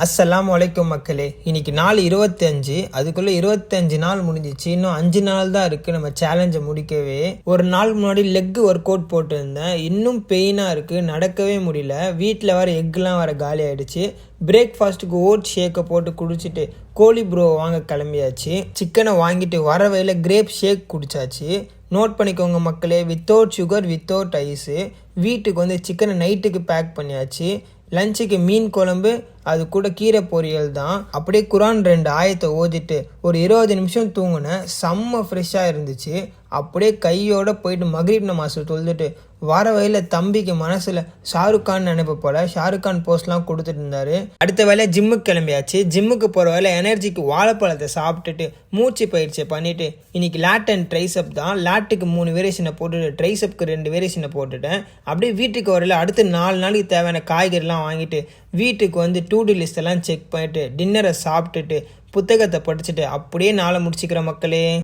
அஸ்ஸலாமு அலைக்கும் மக்களே. இன்னைக்கு நாள் 25. அதுக்குள்ள 25 நாள் முடிஞ்சிச்சு. இன்னும் 5 நாள் தான் இருக்கு நம்ம சேலஞ்சை முடிக்கவே. ஒரு நாள் முன்னாடி லெக் ஒர்க் அவுட் போட்டிருந்தேன். இன்னும் பெயினா இருக்கு, நடக்கவே முடியல. வீட்டில் வர எக்லாம் வர காலி ஆயிடுச்சு. பிரேக்ஃபாஸ்ட்டுக்கு ஓட் ஷேக்கை போட்டு குடிச்சிட்டு கோழி ப்ரோ வாங்க கிளம்பியாச்சு. சிக்கனை வாங்கிட்டு வர வழியில கிரேப் ஷேக் குடிச்சாச்சு. நோட் பண்ணிக்கோங்க மக்களே, வித்தவுட் சுகர் வித்தவுட் ஐஸு. வீட்டுக்கு வந்து சிக்கனை நைட்டுக்கு பேக் பண்ணியாச்சு. லஞ்சுக்கு மீன் குழம்பு, அது கூட கீரை பொரியல் தான். அப்படியே குரான் 2 ஆயத்தை ஓதிட்டு ஒரு 20 நிமிஷம் தூங்கினேன். செம்ம ஃப்ரெஷ்ஷாக இருந்துச்சு. அப்படியே கையோட போயிட்டு மக்ரிப் நமாஸ் தொழுதுட்டு வர வழியில் தம்பிக்கு மனசில் ஷாருக் கான் நினைப்பு போல் ஷாருக் கான் போஸ்ட்லாம் கொடுத்துட்டு இருந்தாரு. அடுத்த வேலை ஜிம்முக்கு கிளம்பியாச்சு. ஜிம்முக்கு போகிற வேலை எனர்ஜிக்கு வாழைப்பழத்தை சாப்பிட்டுட்டு மூச்சு பயிற்சியை பண்ணிவிட்டு இன்னைக்கு லேட் அண்ட் ட்ரைசப் தான். லேட்டுக்கு 3 வேரியேஷனை போட்டுட்டு ட்ரைசப்க்கு 2 வேரியேஷனை போட்டுட்டேன். அப்படியே வீட்டுக்கு வரல அடுத்து 4 நாளைக்கு தேவையான காய்கறிலாம் வாங்கிட்டு வீட்டுக்கு வந்து டூ-டூ லிஸ்ட் எல்லாம் செக் பண்ணிட்டு டின்னரை சாப்பிட்டுட்டு புத்தகத்தை படிச்சுட்டு அப்படியே நாளை முடிச்சுக்கிற மக்களே.